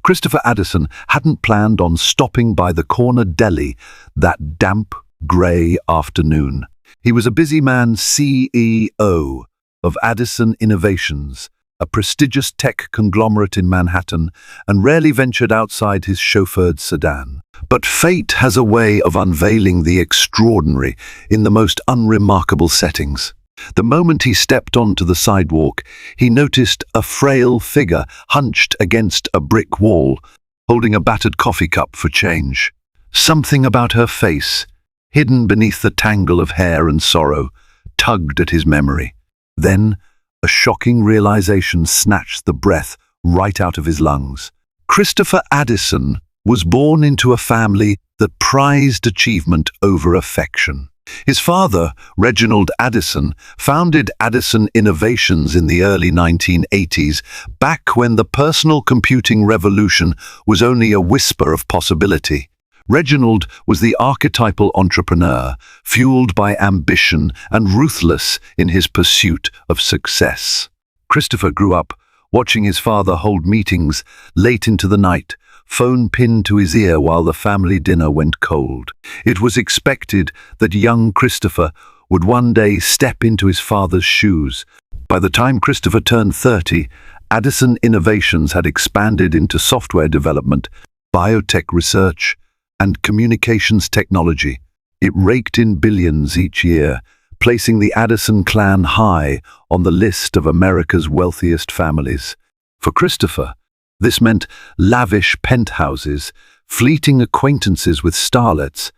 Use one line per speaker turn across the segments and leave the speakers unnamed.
Christopher Addison hadn't planned on stopping by the corner deli that damp, grey afternoon. He was a busy man, CEO of Addison Innovations, a prestigious tech conglomerate in Manhattan, and rarely ventured outside his chauffeured sedan. But fate has a way of unveiling the extraordinary in the most unremarkable settings. The moment he stepped onto the sidewalk, he noticed a frail figure hunched against a brick wall, holding a battered coffee cup for change. Something about her face, hidden beneath the tangle of hair and sorrow, tugged at his memory. Then, a shocking realization snatched the breath right out of his lungs. Christopher Addison was born into a family that prized achievement over affection. His father, Reginald Addison, founded Addison Innovations in the early 1980s, back when the personal computing revolution was only a whisper of possibility. Reginald was the archetypal entrepreneur, fueled by ambition and ruthless in his pursuit of success. Christopher grew up watching his father hold meetings late into the night, phone pinned to his ear while the family dinner went cold. It was expected that young Christopher would one day step into his father's shoes. By the time Christopher turned 30, Addison Innovations had expanded into software development, biotech research, and communications technology. It raked in billions each year, placing the Addison clan high on the list of America's wealthiest families. For Christopher, this meant lavish penthouses, fleeting acquaintances with starlets,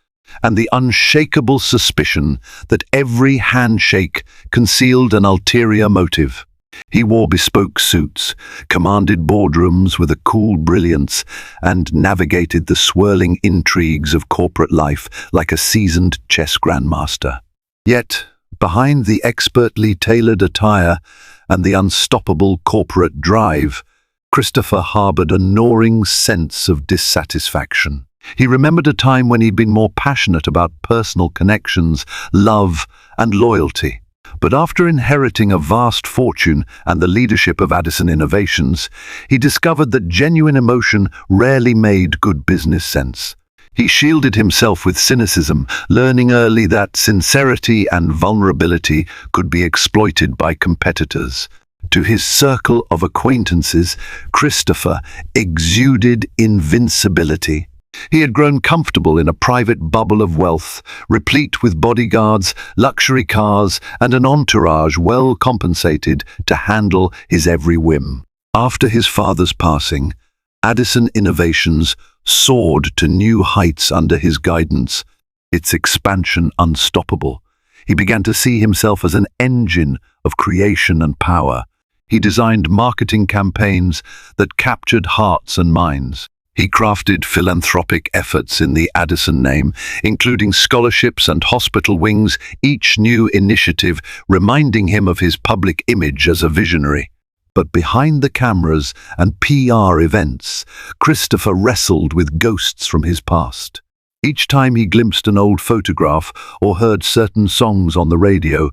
and the unshakable suspicion that every handshake concealed an ulterior motive. He wore bespoke suits, commanded boardrooms with a cool brilliance, and navigated the swirling intrigues of corporate life like a seasoned chess grandmaster. Yet, behind the expertly tailored attire and the unstoppable corporate drive, Christopher harbored a gnawing sense of dissatisfaction. He remembered a time when he'd been more passionate about personal connections, love, and loyalty. But after inheriting a vast fortune and the leadership of Addison Innovations, he discovered that genuine emotion rarely made good business sense. He shielded himself with cynicism, learning early that sincerity and vulnerability could be exploited by competitors. To his circle of acquaintances, Christopher exuded invincibility. He had grown comfortable in a private bubble of wealth, replete with bodyguards, luxury cars, and an entourage well compensated to handle his every whim. After his father's passing, Addison Innovations soared to new heights under his guidance, its expansion unstoppable. He began to see himself as an engine of creation and power. He designed marketing campaigns that captured hearts and minds. He crafted philanthropic efforts in the Addison name, including scholarships and hospital wings, each new initiative reminding him of his public image as a visionary. But behind the cameras and PR events, Christopher wrestled with ghosts from his past. Each time he glimpsed an old photograph or heard certain songs on the radio,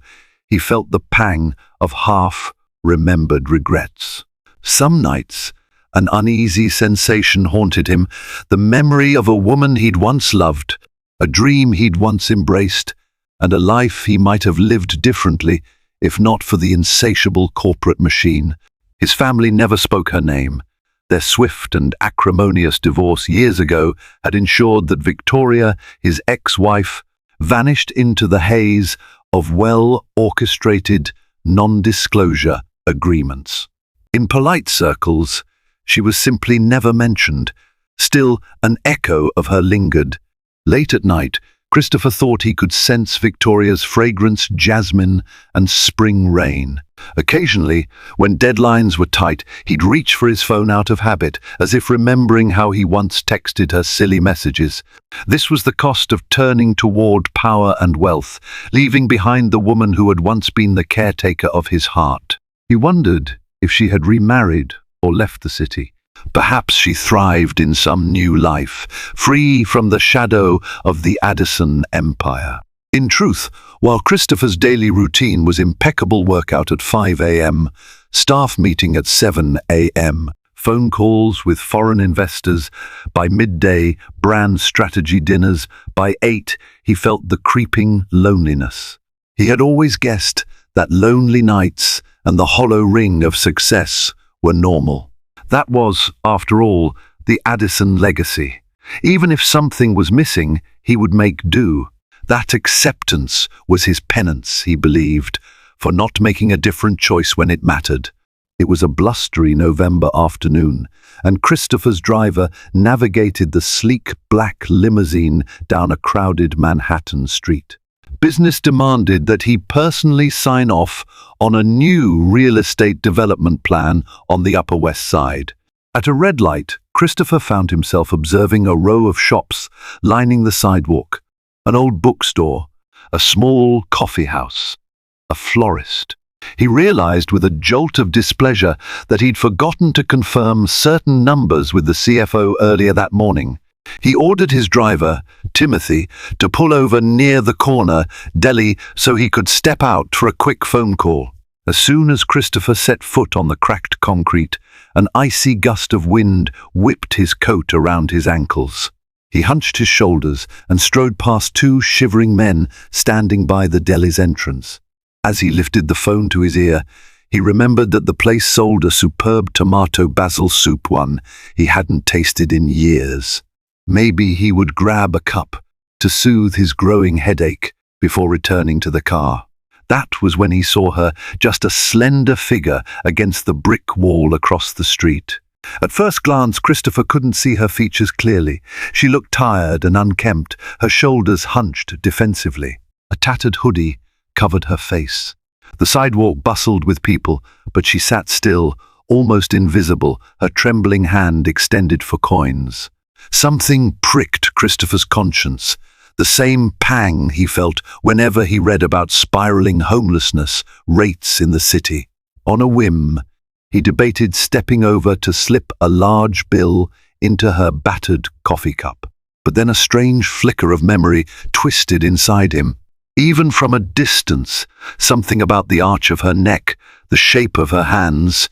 he felt the pang of half-remembered regrets. Some nights, an uneasy sensation haunted him, the memory of a woman he'd once loved, a dream he'd once embraced, and a life he might have lived differently if not for the insatiable corporate machine. His family never spoke her name. Their swift and acrimonious divorce years ago had ensured that Victoria, his ex-wife, vanished into the haze of well-orchestrated non-disclosure agreements. In polite circles, she was simply never mentioned. Still, an echo of her lingered. Late at night, Christopher thought he could sense Victoria's fragrance, jasmine, and spring rain. Occasionally, when deadlines were tight, he'd reach for his phone out of habit, as if remembering how he once texted her silly messages. This was the cost of turning toward power and wealth, leaving behind the woman who had once been the caretaker of his heart. He wondered if she had remarried or left the city. Perhaps she thrived in some new life, free from the shadow of the Addison empire. In truth, while Christopher's daily routine was impeccable: workout at 5 a.m., staff meeting at 7 a.m., phone calls with foreign investors. By midday, brand strategy dinners. By 8, he felt the creeping loneliness. He had always guessed that lonely nights and the hollow ring of success were normal. That was, after all, the Addison legacy. Even if something was missing, he would make do. That acceptance was his penance, he believed, for not making a different choice when it mattered. It was a blustery November afternoon, and Christopher's driver navigated the sleek black limousine down a crowded Manhattan street. Business demanded that he personally sign off on a new real estate development plan on the Upper West Side. At a red light, Christopher found himself observing a row of shops lining the sidewalk. An old bookstore, a small coffee house, a florist. He realized with a jolt of displeasure that he'd forgotten to confirm certain numbers with the CFO earlier that morning. He ordered his driver, Timothy, to pull over near the corner deli so he could step out for a quick phone call. As soon as Christopher set foot on the cracked concrete, an icy gust of wind whipped his coat around his ankles. He hunched his shoulders and strode past 2 shivering men standing by the deli's entrance. As he lifted the phone to his ear, he remembered that the place sold a superb tomato basil soup, one he hadn't tasted in years. Maybe he would grab a cup to soothe his growing headache before returning to the car. That was when he saw her, just a slender figure against the brick wall across the street. At first glance, Christopher couldn't see her features clearly. She looked tired and unkempt, her shoulders hunched defensively. A tattered hoodie covered her face. The sidewalk bustled with people, but she sat still, almost invisible, her trembling hand extended for coins. Something pricked Christopher's conscience, the same pang he felt whenever he read about spiraling homelessness rates in the city. On a whim, he debated stepping over to slip a large bill into her battered coffee cup. But then a strange flicker of memory twisted inside him. Even from a distance, something about the arch of her neck, the shape of her hands,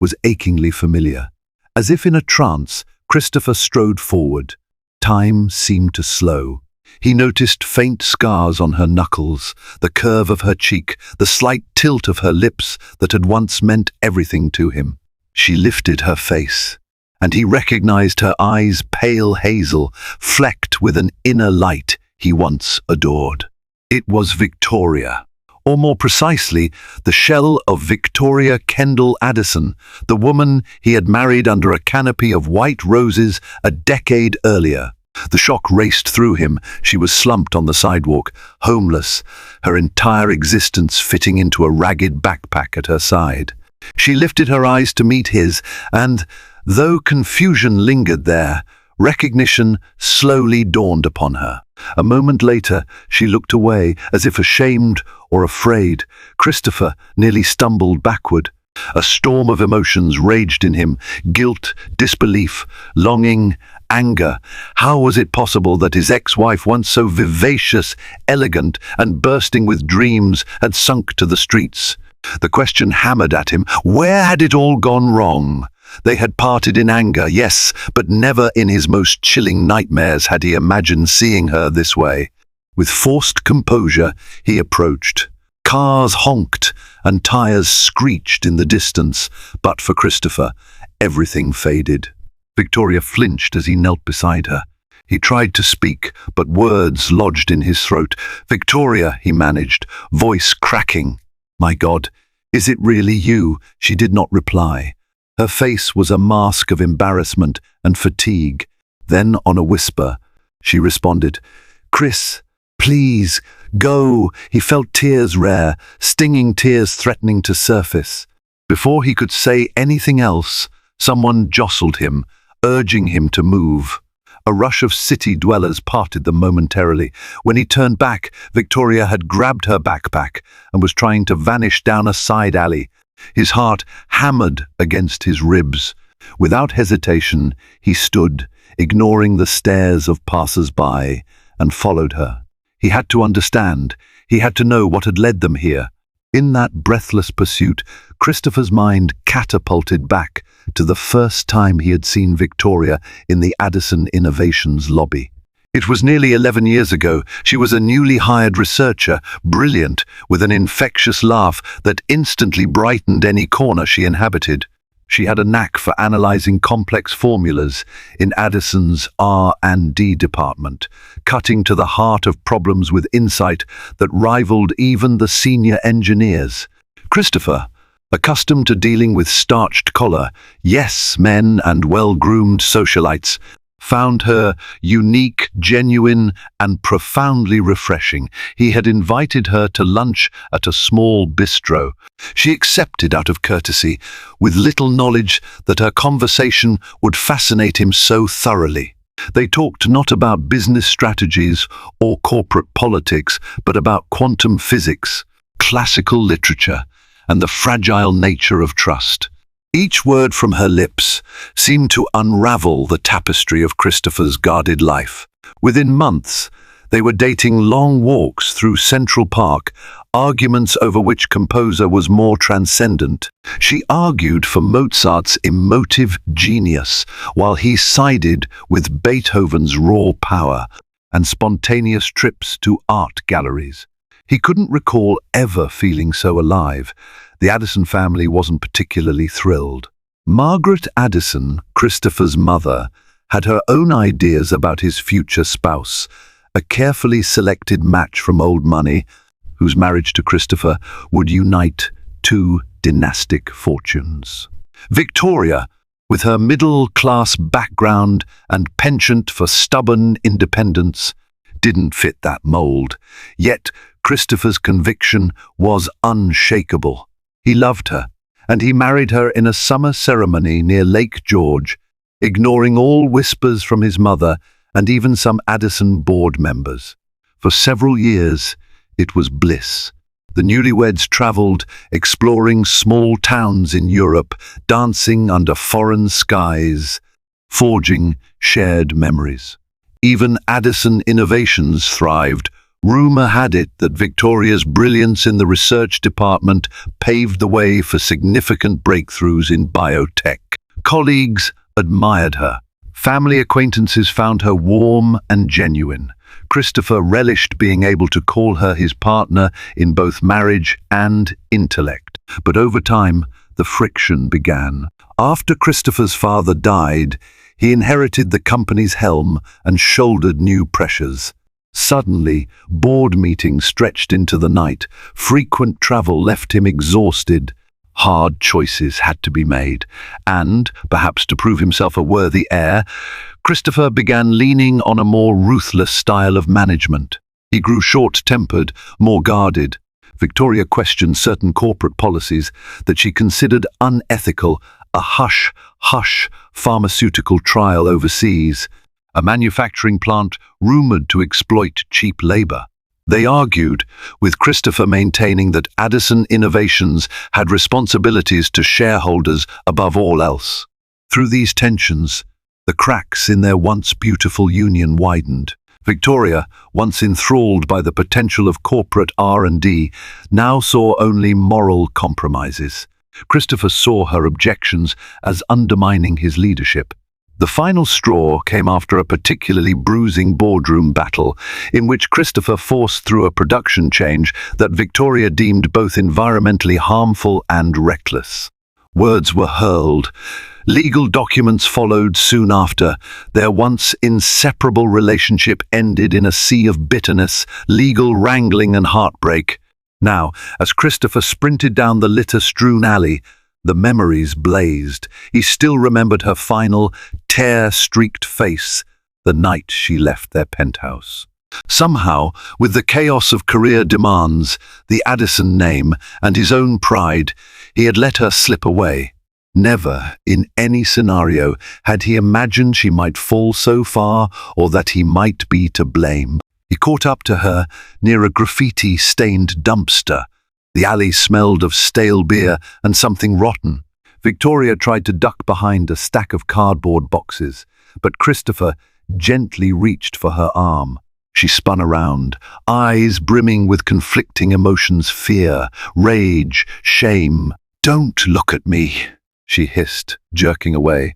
was achingly familiar. As if in a trance, Christopher strode forward. Time seemed to slow. He noticed faint scars on her knuckles, the curve of her cheek, the slight tilt of her lips that had once meant everything to him. She lifted her face, and he recognized her eyes pale hazel, flecked with an inner light he once adored. It was Victoria, or more precisely, the shell of Victoria Kendall Addison, the woman he had married under a canopy of white roses a decade earlier. The shock raced through him. She was slumped on the sidewalk, homeless, her entire existence fitting into a ragged backpack at her side. She lifted her eyes to meet his, and, though confusion lingered there, recognition slowly dawned upon her. A moment later, she looked away, as if ashamed or afraid. Christopher nearly stumbled backward. A storm of emotions raged in him: guilt, disbelief, longing, anger. How was it possible that his ex-wife, once so vivacious, elegant, and bursting with dreams, had sunk to the streets? The question hammered at him: where had it all gone wrong? They had parted in anger, yes, but never in his most chilling nightmares had he imagined seeing her this way. With forced composure, he approached. Cars honked and tires screeched in the distance, but for Christopher, everything faded. Victoria flinched as he knelt beside her. He tried to speak, but words lodged in his throat. "Victoria," he managed, voice cracking. "My God, is it really you?" She did not reply. Her face was a mask of embarrassment and fatigue. Then, on a whisper, she responded, "Chris, please, go." He felt tears rare, stinging tears threatening to surface. Before he could say anything else, someone jostled him, urging him to move. A rush of city dwellers parted them momentarily. When he turned back, Victoria had grabbed her backpack and was trying to vanish down a side alley. His heart hammered against his ribs. Without hesitation, he stood, ignoring the stares of passers-by, and followed her. He had to understand. He had to know what had led them here. In that breathless pursuit, Christopher's mind catapulted back to the first time he had seen Victoria in the Addison Innovations lobby. It was nearly 11 years ago. She was a newly hired researcher, brilliant, with an infectious laugh that instantly brightened any corner she inhabited. She had a knack for analyzing complex formulas in Addison's R&D department, cutting to the heart of problems with insight that rivaled even the senior engineers. Christopher, accustomed to dealing with starched collar, yes men and well-groomed socialites, found her unique, genuine, and profoundly refreshing. He had invited her to lunch at a small bistro. She accepted out of courtesy, with little knowledge that her conversation would fascinate him so thoroughly. They talked not about business strategies or corporate politics, but about quantum physics, classical literature, and the fragile nature of trust. Each word from her lips seemed to unravel the tapestry of Christopher's guarded life. Within months, they were dating long walks through Central Park, arguments over which composer was more transcendent. She argued for Mozart's emotive genius, while he sided with Beethoven's raw power and spontaneous trips to art galleries. He couldn't recall ever feeling so alive. The Addison family wasn't particularly thrilled. Margaret Addison, Christopher's mother, had her own ideas about his future spouse, a carefully selected match from old money, whose marriage to Christopher would unite two dynastic fortunes. Victoria, with her middle-class background and penchant for stubborn independence, didn't fit that mold. Yet Christopher's conviction was unshakable. He loved her, and he married her in a summer ceremony near Lake George, ignoring all whispers from his mother and even some Addison board members. For several years, it was bliss. The newlyweds traveled, exploring small towns in Europe, dancing under foreign skies, forging shared memories. Even Addison Innovations thrived. Rumor had it that Victoria's brilliance in the research department paved the way for significant breakthroughs in biotech. Colleagues admired her. Family acquaintances found her warm and genuine. Christopher relished being able to call her his partner in both marriage and intellect. But over time, the friction began. After Christopher's father died, he inherited the company's helm and shouldered new pressures. Suddenly, board meetings stretched into the night. Frequent travel left him exhausted. Hard choices had to be made, and, perhaps to prove himself a worthy heir, Christopher began leaning on a more ruthless style of management. He grew short-tempered, more guarded. Victoria questioned certain corporate policies that she considered unethical, a hush-hush pharmaceutical trial overseas, a manufacturing plant rumored to exploit cheap labor. They argued, with Christopher maintaining that Addison Innovations had responsibilities to shareholders above all else. Through these tensions, the cracks in their once beautiful union widened. Victoria, once enthralled by the potential of corporate R&D, now saw only moral compromises. Christopher saw her objections as undermining his leadership. The final straw came after a particularly bruising boardroom battle in which Christopher forced through a production change that Victoria deemed both environmentally harmful and reckless. Words were hurled. Legal documents followed soon after. Their once inseparable relationship ended in a sea of bitterness, legal wrangling and heartbreak. Now, as Christopher sprinted down the litter-strewn alley, the memories blazed. He still remembered her final, tear-streaked face the night she left their penthouse. Somehow, with the chaos of career demands, the Addison name, and his own pride, he had let her slip away. Never, in any scenario, had he imagined she might fall so far or that he might be to blame. He caught up to her near a graffiti-stained dumpster. The alley smelled of stale beer and something rotten. Victoria tried to duck behind a stack of cardboard boxes, but Christopher gently reached for her arm. She spun around, eyes brimming with conflicting emotions: fear, rage, shame. "Don't look at me," she hissed, jerking away.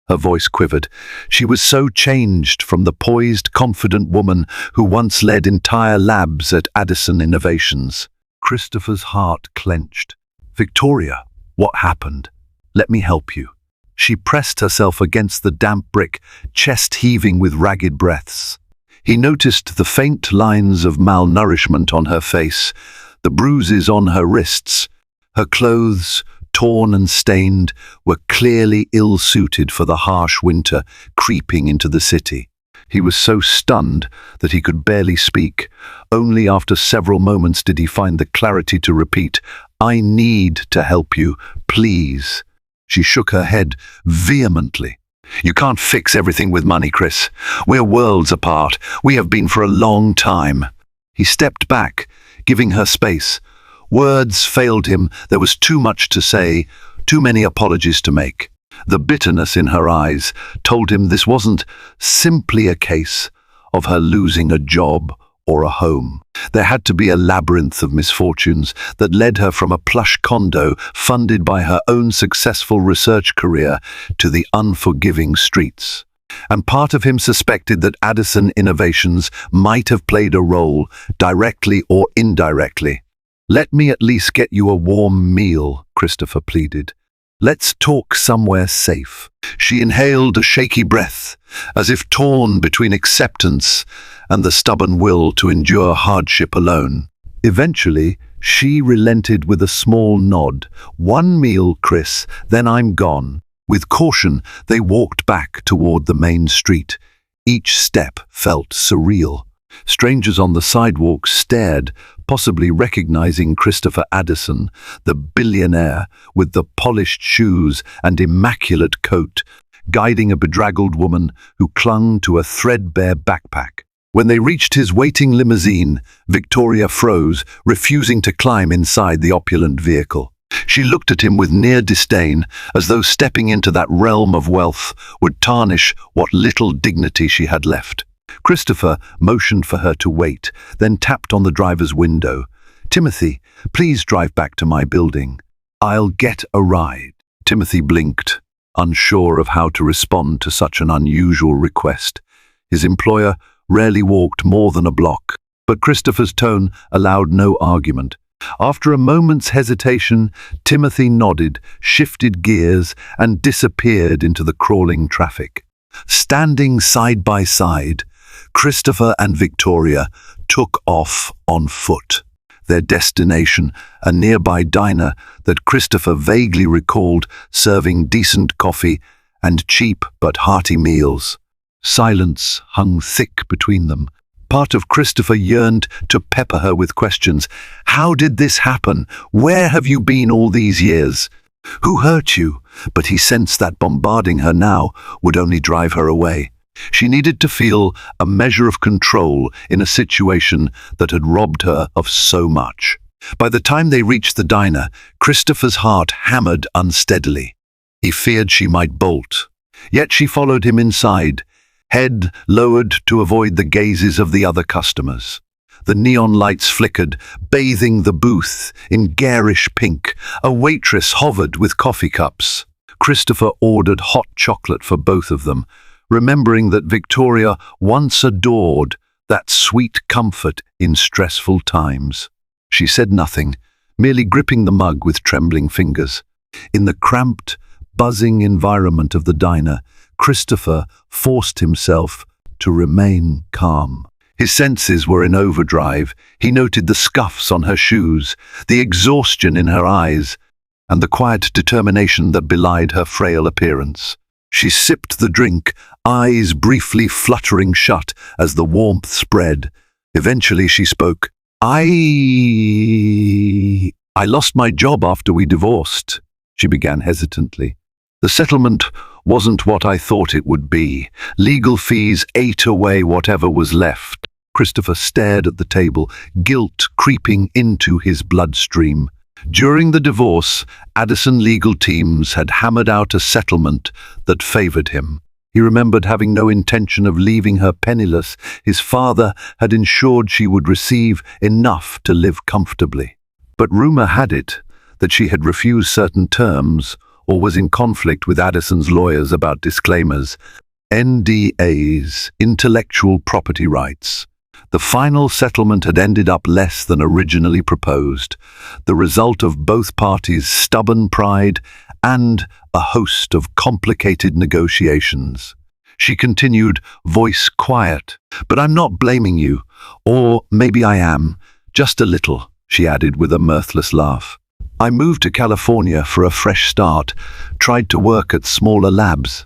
Her voice quivered. She was so changed from the poised, confident woman who once led entire labs at Addison Innovations. Christopher's heart clenched. "Victoria, what happened? Let me help you." She pressed herself against the damp brick, chest heaving with ragged breaths. He noticed the faint lines of malnourishment on her face, the bruises on her wrists. Her clothes, torn and stained, were clearly ill-suited for the harsh winter creeping into the city. He was so stunned that he could barely speak. Only after several moments did he find the clarity to repeat, "I need to help you, please." She shook her head vehemently. "You can't fix everything with money, Chris. We're worlds apart. We have been for a long time." He stepped back, giving her space. Words failed him. There was too much to say, too many apologies to make. The bitterness in her eyes told him this wasn't simply a case of her losing a job or a home. There had to be a labyrinth of misfortunes that led her from a plush condo funded by her own successful research career to the unforgiving streets. And part of him suspected that Addison Innovations might have played a role, directly or indirectly. "Let me at least get you a warm meal," Christopher pleaded. "Let's talk somewhere safe." She inhaled a shaky breath, as if torn between acceptance and the stubborn will to endure hardship alone. Eventually, she relented with a small nod. "One meal, Chris, then I'm gone." With caution, they walked back toward the main street. Each step felt surreal. Strangers on the sidewalk stared, possibly recognizing Christopher Addison, the billionaire with the polished shoes and immaculate coat, guiding a bedraggled woman who clung to a threadbare backpack. When they reached his waiting limousine, Victoria froze, refusing to climb inside the opulent vehicle. She looked at him with near disdain, as though stepping into that realm of wealth would tarnish what little dignity she had left. Christopher motioned for her to wait, then tapped on the driver's window. "Timothy, please drive back to my building. I'll get a ride." Timothy blinked, unsure of how to respond to such an unusual request. His employer rarely walked more than a block, but Christopher's tone allowed no argument. After a moment's hesitation, Timothy nodded, shifted gears, and disappeared into the crawling traffic. Standing side by side, Christopher and Victoria took off on foot. Their destination, a nearby diner that Christopher vaguely recalled serving decent coffee and cheap but hearty meals. Silence hung thick between them. Part of Christopher yearned to pepper her with questions. How did this happen? Where have you been all these years? Who hurt you? But he sensed that bombarding her now would only drive her away. She needed to feel a measure of control in a situation that had robbed her of so much. By the time they reached the diner, Christopher's heart hammered unsteadily. He feared she might bolt. Yet she followed him inside, head lowered to avoid the gazes of the other customers. The neon lights flickered, bathing the booth in garish pink. A waitress hovered with coffee cups. Christopher ordered hot chocolate for both of them, remembering that Victoria once adored that sweet comfort in stressful times. She said nothing, merely gripping the mug with trembling fingers. In the cramped, buzzing environment of the diner, Christopher forced himself to remain calm. His senses were in overdrive. He noted the scuffs on her shoes, the exhaustion in her eyes, and the quiet determination that belied her frail appearance. She sipped the drink, eyes briefly fluttering shut as the warmth spread. Eventually she spoke. I lost my job after we divorced," she began hesitantly. "The settlement wasn't what I thought it would be. Legal fees ate away whatever was left." Christopher stared at the table, guilt creeping into his bloodstream. During the divorce, Addison legal teams had hammered out a settlement that favored him. He remembered having no intention of leaving her penniless. His father had ensured she would receive enough to live comfortably. But rumor had it that she had refused certain terms or was in conflict with Addison's lawyers about disclaimers, NDAs, intellectual property rights. The final settlement had ended up less than originally proposed, the result of both parties' stubborn pride and a host of complicated negotiations. She continued, voice quiet. But I'm not blaming you. Or maybe I am. Just a little, she added with a mirthless laugh. I moved to California for a fresh start, tried to work at smaller labs.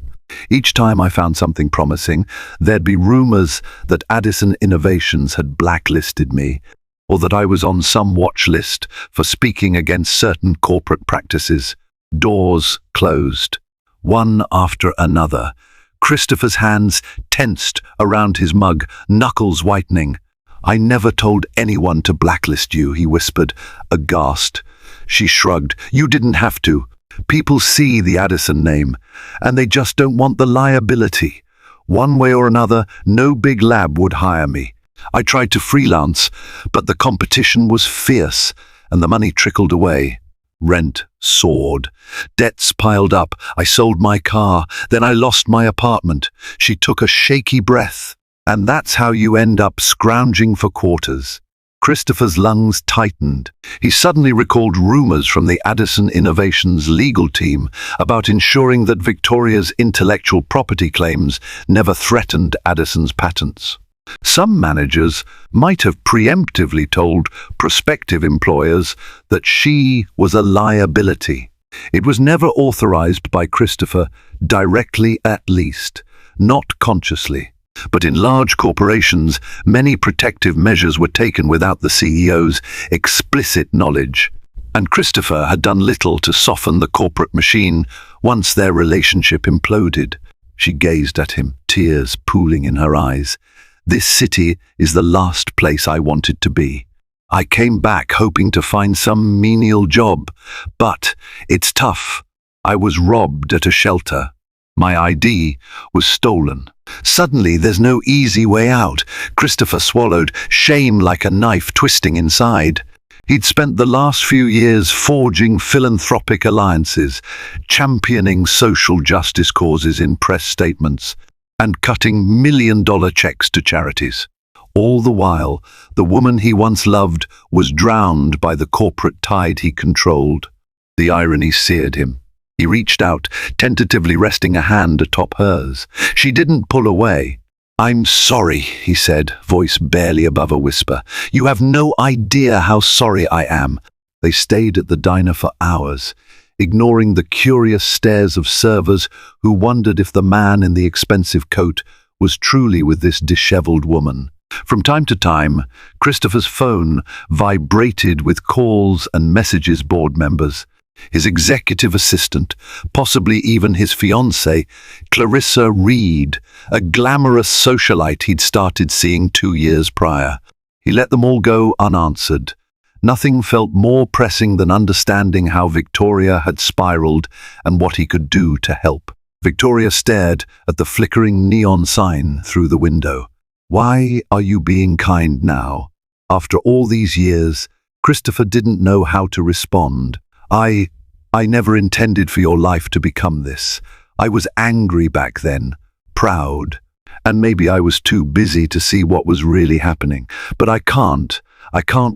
Each time I found something promising, there'd be rumors that Addison Innovations had blacklisted me, or that I was on some watch list for speaking against certain corporate practices. Doors closed, one after another. Christopher's hands tensed around his mug, knuckles whitening. I never told anyone to blacklist you, he whispered, aghast. She shrugged. You didn't have to. People see the Addison name, and they just don't want the liability. One way or another, no big lab would hire me. I tried to freelance, but the competition was fierce, and the money trickled away. Rent soared. Debts piled up. I sold my car. Then I lost my apartment. She took a shaky breath. And that's how you end up scrounging for quarters. Christopher's lungs tightened. He suddenly recalled rumors from the Addison Innovations legal team about ensuring that Victoria's intellectual property claims never threatened Addison's patents. Some managers might have preemptively told prospective employers that she was a liability. It was never authorized by Christopher, directly at least, not consciously. But in large corporations, many protective measures were taken without the CEO's explicit knowledge. And Christopher had done little to soften the corporate machine once their relationship imploded. She gazed at him, tears pooling in her eyes. This city is the last place I wanted to be. I came back hoping to find some menial job, but it's tough. I was robbed at a shelter. My ID was stolen. Suddenly, there's no easy way out. Christopher swallowed, shame like a knife twisting inside. He'd spent the last few years forging philanthropic alliances, championing social justice causes in press statements, and cutting million-dollar checks to charities. All the while, the woman he once loved was drowned by the corporate tide he controlled. The irony seared him. He reached out, tentatively resting a hand atop hers. She didn't pull away. I'm sorry, he said, voice barely above a whisper. You have no idea how sorry I am. They stayed at the diner for hours, ignoring the curious stares of servers who wondered if the man in the expensive coat was truly with this disheveled woman. From time to time, Christopher's phone vibrated with calls and messages board members. His executive assistant, possibly even his fiancée, Clarissa Reed, a glamorous socialite he'd started seeing 2 years prior. He let them all go unanswered. Nothing felt more pressing than understanding how Victoria had spiraled and what he could do to help. Victoria stared at the flickering neon sign through the window. Why are you being kind now? After all these years, Christopher didn't know how to respond. I never intended for your life to become this. I was angry back then, proud, and maybe I was too busy to see what was really happening. But I can't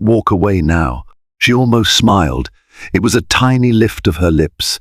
walk away now. She almost smiled. It was a tiny lift of her lips,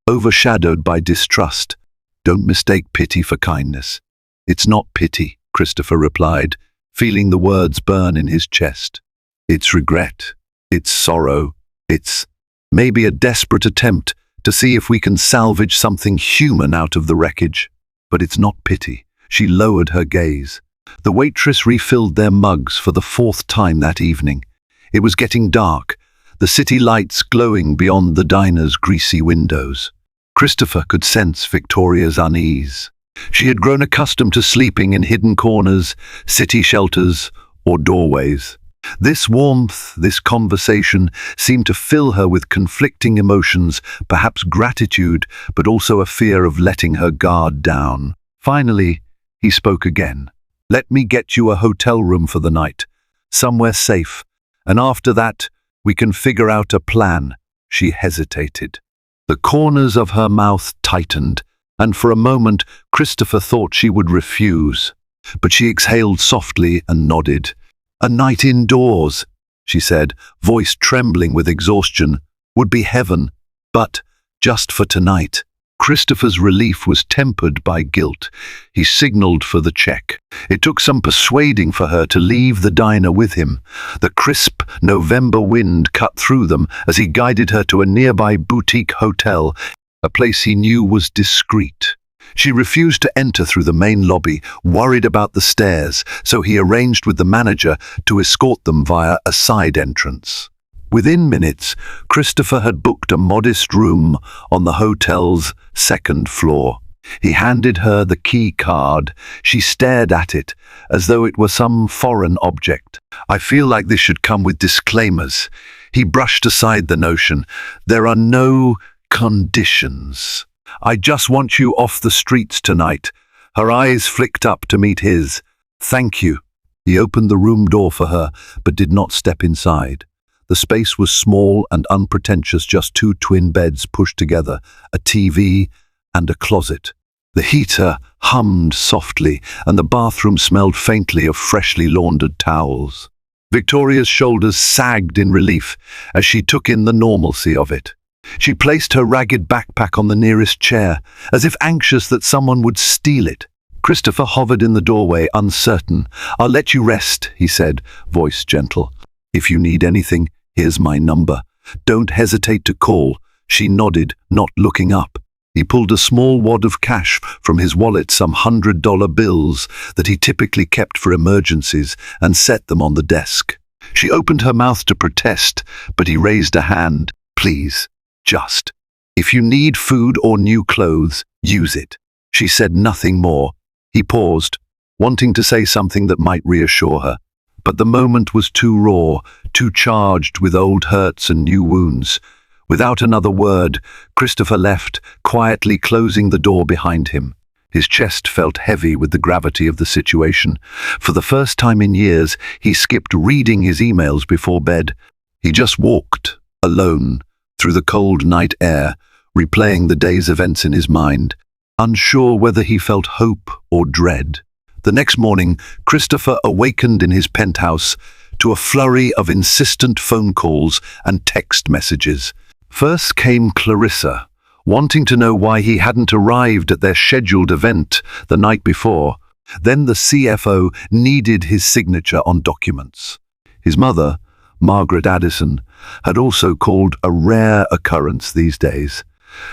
overshadowed by distrust. Don't mistake pity for kindness. It's not pity, Christopher replied, feeling the words burn in his chest. It's regret. It's sorrow. It's maybe a desperate attempt to see if we can salvage something human out of the wreckage. But it's not pity. She lowered her gaze. The waitress refilled their mugs for the 4th time that evening. It was getting dark, the city lights glowing beyond the diner's greasy windows. Christopher could sense Victoria's unease. She had grown accustomed to sleeping in hidden corners, city shelters, or doorways. This warmth, this conversation, seemed to fill her with conflicting emotions, perhaps gratitude, but also a fear of letting her guard down. Finally, he spoke again. "Let me get you a hotel room for the night, somewhere safe, and after that, we can figure out a plan." She hesitated. The corners of her mouth tightened, and for a moment Christopher thought she would refuse. But she exhaled softly and nodded. "A night indoors," she said, voice trembling with exhaustion, "would be heaven, but just for tonight." Christopher's relief was tempered by guilt. He signaled for the check. It took some persuading for her to leave the diner with him. The crisp November wind cut through them as he guided her to a nearby boutique hotel, a place he knew was discreet. She refused to enter through the main lobby, worried about the stairs, so he arranged with the manager to escort them via a side entrance. Within minutes, Christopher had booked a modest room on the hotel's second floor. He handed her the key card. She stared at it, as though it were some foreign object. "I feel like this should come with disclaimers." He brushed aside the notion. "There are no conditions. I just want you off the streets tonight." Her eyes flicked up to meet his. "Thank you." He opened the room door for her, but did not step inside. The space was small and unpretentious, just two twin beds pushed together, a TV, and a closet. The heater hummed softly, and the bathroom smelled faintly of freshly laundered towels. Victoria's shoulders sagged in relief as she took in the normalcy of it. She placed her ragged backpack on the nearest chair, as if anxious that someone would steal it. Christopher hovered in the doorway, uncertain. "I'll let you rest," he said, voice gentle. "If you need anything, here's my number. Don't hesitate to call." She nodded, not looking up. He pulled a small wad of cash from his wallet, some $100 bills that he typically kept for emergencies, and set them on the desk. She opened her mouth to protest, but he raised a hand. "Please, just. If you need food or new clothes, use it." She said nothing more. He paused, wanting to say something that might reassure her. But the moment was too raw, too charged with old hurts and new wounds. Without another word, Christopher left, quietly closing the door behind him. His chest felt heavy with the gravity of the situation. For the first time in years, he skipped reading his emails before bed. He just walked, alone, through the cold night air, replaying the day's events in his mind, unsure whether he felt hope or dread. The next morning, Christopher awakened in his penthouse to a flurry of insistent phone calls and text messages. First came Clarissa, wanting to know why he hadn't arrived at their scheduled event the night before. Then the CFO needed his signature on documents. His mother, Margaret Addison, had also called, a rare occurrence these days.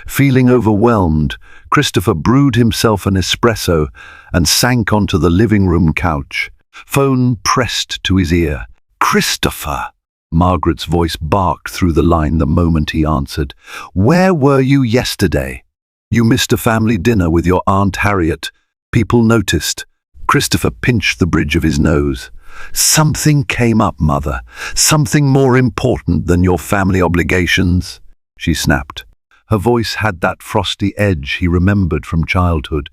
Feeling overwhelmed, Christopher brewed himself an espresso and sank onto the living room couch, phone pressed to his ear. "Christopher!" Margaret's voice barked through the line the moment he answered. "Where were you yesterday? You missed a family dinner with your Aunt Harriet. People noticed." Christopher pinched the bridge of his nose. "Something came up, Mother. Something more important than your family obligations," she snapped. Her voice had that frosty edge he remembered from childhood.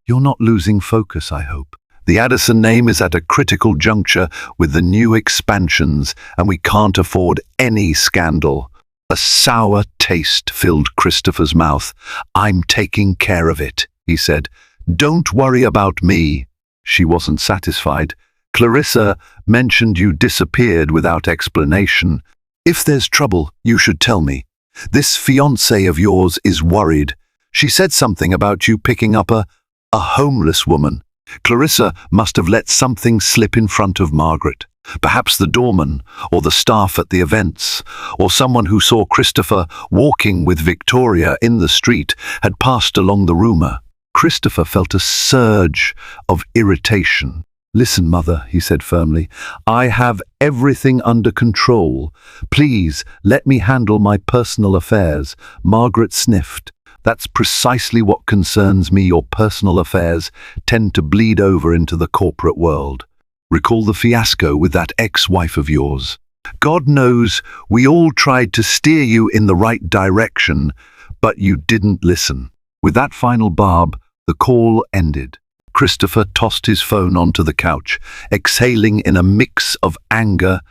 "You're not losing focus, I hope. The Addison name is at a critical juncture with the new expansions, and we can't afford any scandal." A sour taste filled Christopher's mouth. "I'm taking care of it," he said. "Don't worry about me." She wasn't satisfied. "Clarissa mentioned you disappeared without explanation. If there's trouble, you should tell me. This fiancé of yours is worried. She said something about you picking up a homeless woman." Clarissa must have let something slip in front of Margaret. Perhaps the doorman, or the staff at the events, or someone who saw Christopher walking with Victoria in the street had passed along the rumor. Christopher felt a surge of irritation. "Listen, Mother," he said firmly, "I have everything under control. Please, let me handle my personal affairs." Margaret sniffed. "That's precisely what concerns me. Your personal affairs tend to bleed over into the corporate world. Recall the fiasco with that ex-wife of yours. God knows we all tried to steer you in the right direction, but you didn't listen." With that final barb, The call ended. Christopher tossed his phone onto the couch, exhaling in a mix of anger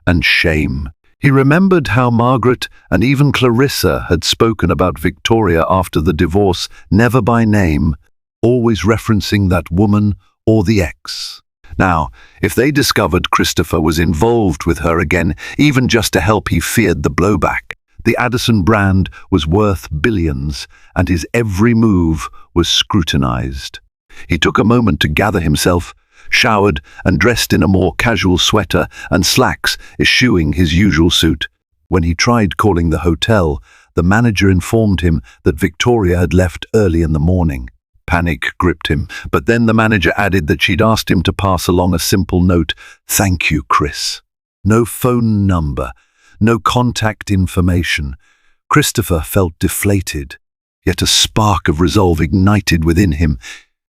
and shame. He remembered how Margaret and even Clarissa had spoken about Victoria after the divorce, never by name, always referencing that woman or the ex. Now, if they discovered Christopher was involved with her again, even just to help, he feared the blowback. The Addison brand was worth billions, and his every move was scrutinized. He took a moment to gather himself, showered and dressed in a more casual sweater and slacks, eschewing his usual suit. When he tried calling the hotel, the manager informed him that Victoria had left early in the morning. Panic gripped him, but then the manager added that she'd asked him to pass along a simple note: "Thank you, Chris." No phone number, no contact information. Christopher felt deflated, yet a spark of resolve ignited within him.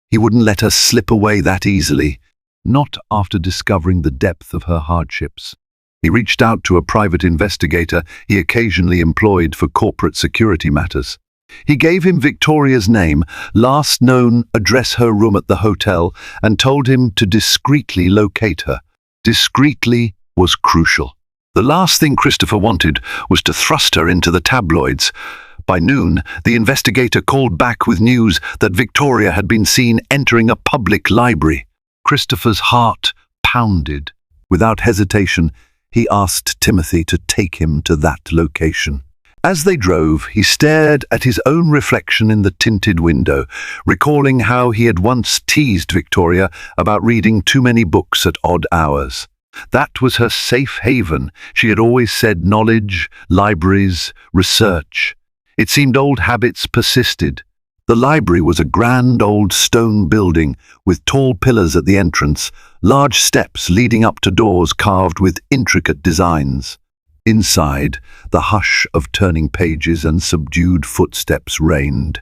He wouldn't let her slip away that easily, not after discovering the depth of her hardships. He reached out to a private investigator he occasionally employed for corporate security matters. He gave him Victoria's name, last known address, her room at the hotel, and told him to discreetly locate her. Discreetly was crucial. The last thing Christopher wanted was to thrust her into the tabloids. By noon, the investigator called back with news that Victoria had been seen entering a public library. Christopher's heart pounded. Without hesitation, he asked Timothy to take him to that location. As they drove, he stared at his own reflection in the tinted window, recalling how he had once teased Victoria about reading too many books at odd hours. That was her safe haven. She had always said knowledge, libraries, research. It seemed old habits persisted. The library was a grand old stone building with tall pillars at the entrance, large steps leading up to doors carved with intricate designs. Inside, the hush of turning pages and subdued footsteps reigned.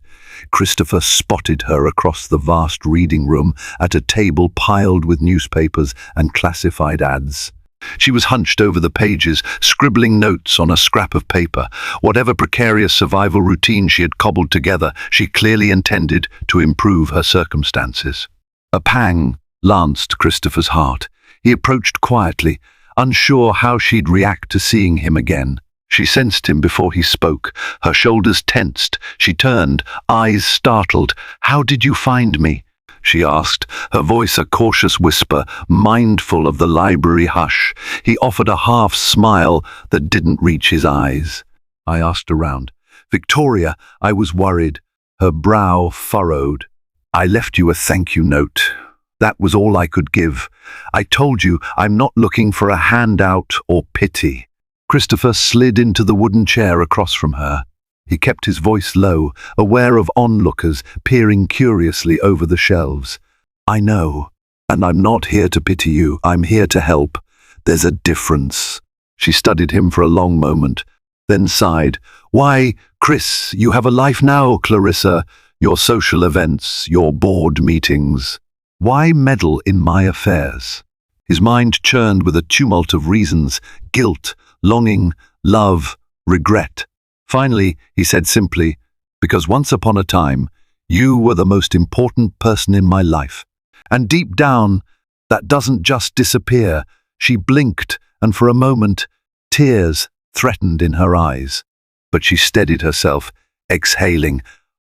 Christopher spotted her across the vast reading room at a table piled with newspapers and classified ads. She was hunched over the pages, scribbling notes on a scrap of paper. Whatever precarious survival routine she had cobbled together, she clearly intended to improve her circumstances. A pang lanced Christopher's heart. He approached quietly, unsure how she'd react to seeing him again. She sensed him before he spoke. Her shoulders tensed. She turned, eyes startled. "How did you find me?" she asked, her voice a cautious whisper, mindful of the library hush. He offered a half smile that didn't reach his eyes. "I asked around. Victoria, I was worried." Her brow furrowed. "I left you a thank you note. That was all I could give. I told you I'm not looking for a handout or pity." Christopher slid into the wooden chair across from her. He kept his voice low, aware of onlookers peering curiously over the shelves. "I know, and I'm not here to pity you. I'm here to help. There's a difference." She studied him for a long moment, then sighed. "Why, Chris, you have a life now, Clarissa. Your social events, your board meetings. Why meddle in my affairs?" His mind churned with a tumult of reasons: guilt, longing, love, regret. Finally, he said simply, "Because once upon a time, you were the most important person in my life. And deep down, that doesn't just disappear." She blinked, and for a moment, tears threatened in her eyes. But she steadied herself, exhaling.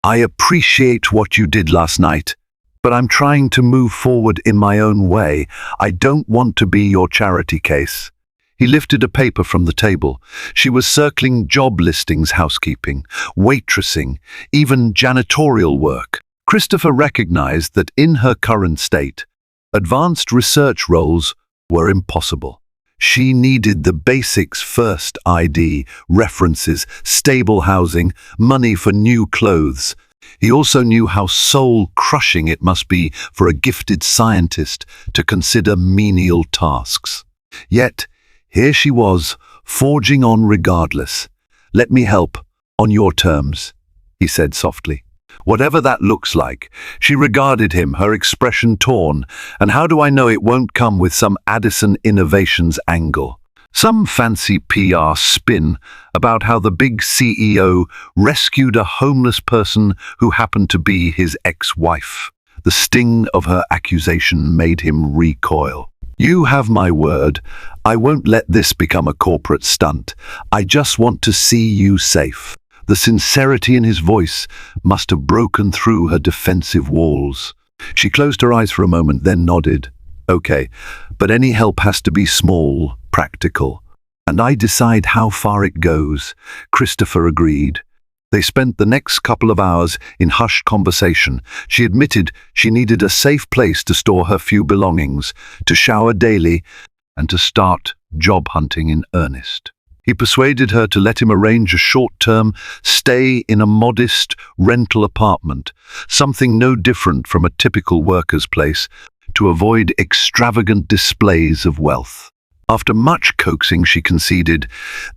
"I appreciate what you did last night, but I'm trying to move forward in my own way. I don't want to be your charity case." He lifted a paper from the table. She was circling job listings, housekeeping, waitressing, even janitorial work. Christopher recognized that in her current state, advanced research roles were impossible. She needed the basics first: ID, references, stable housing, money for new clothes. He also knew how soul-crushing it must be for a gifted scientist to consider menial tasks. Yet, here she was, forging on regardless. "Let me help, on your terms," he said softly. "Whatever that looks like." She regarded him, her expression torn. "And how do I know it won't come with some Addison Innovations angle?" Some fancy PR spin about how the big CEO rescued a homeless person who happened to be his ex-wife. The sting of her accusation made him recoil. "You have my word. I won't let this become a corporate stunt. I just want to see you safe." The sincerity in his voice must have broken through her defensive walls. She closed her eyes for a moment, then nodded. "Okay, but any help has to be small, practical. And I decide how far it goes," Christopher agreed. They spent the next couple of hours in hushed conversation. She admitted she needed a safe place to store her few belongings, to shower daily, and to start job hunting in earnest. He persuaded her to let him arrange a short-term stay in a modest rental apartment, something no different from a typical worker's place, to avoid extravagant displays of wealth. After much coaxing, she conceded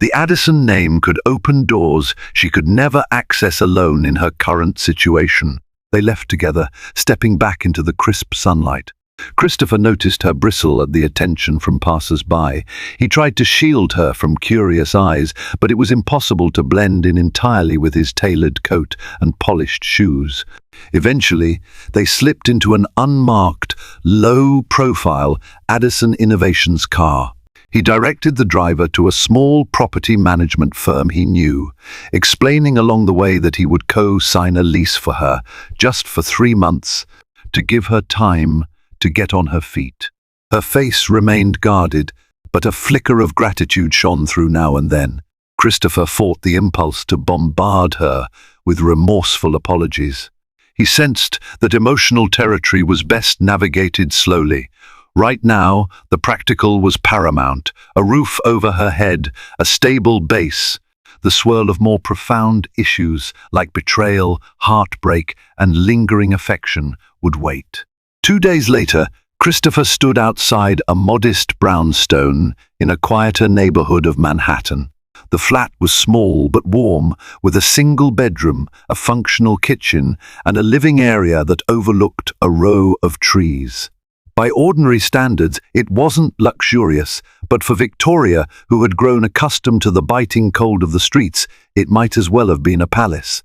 the Addison name could open doors she could never access alone in her current situation. They left together, stepping back into the crisp sunlight. Christopher noticed her bristle at the attention from passers-by. He tried to shield her from curious eyes, but it was impossible to blend in entirely with his tailored coat and polished shoes. Eventually, they slipped into an unmarked, low-profile Addison Innovations car. He directed the driver to a small property management firm he knew, explaining along the way that he would co-sign a lease for her, just for 3 months, to give her time to get on her feet. Her face remained guarded, but a flicker of gratitude shone through now and then. Christopher fought the impulse to bombard her with remorseful apologies. He sensed that emotional territory was best navigated slowly. Right now, the practical was paramount: a roof over her head, a stable base. The swirl of more profound issues like betrayal, heartbreak, and lingering affection would wait. 2 days later, Christopher stood outside a modest brownstone in a quieter neighborhood of Manhattan. The flat was small but warm, with a single bedroom, a functional kitchen, and a living area that overlooked a row of trees. By ordinary standards, it wasn't luxurious, but for Victoria, who had grown accustomed to the biting cold of the streets, it might as well have been a palace.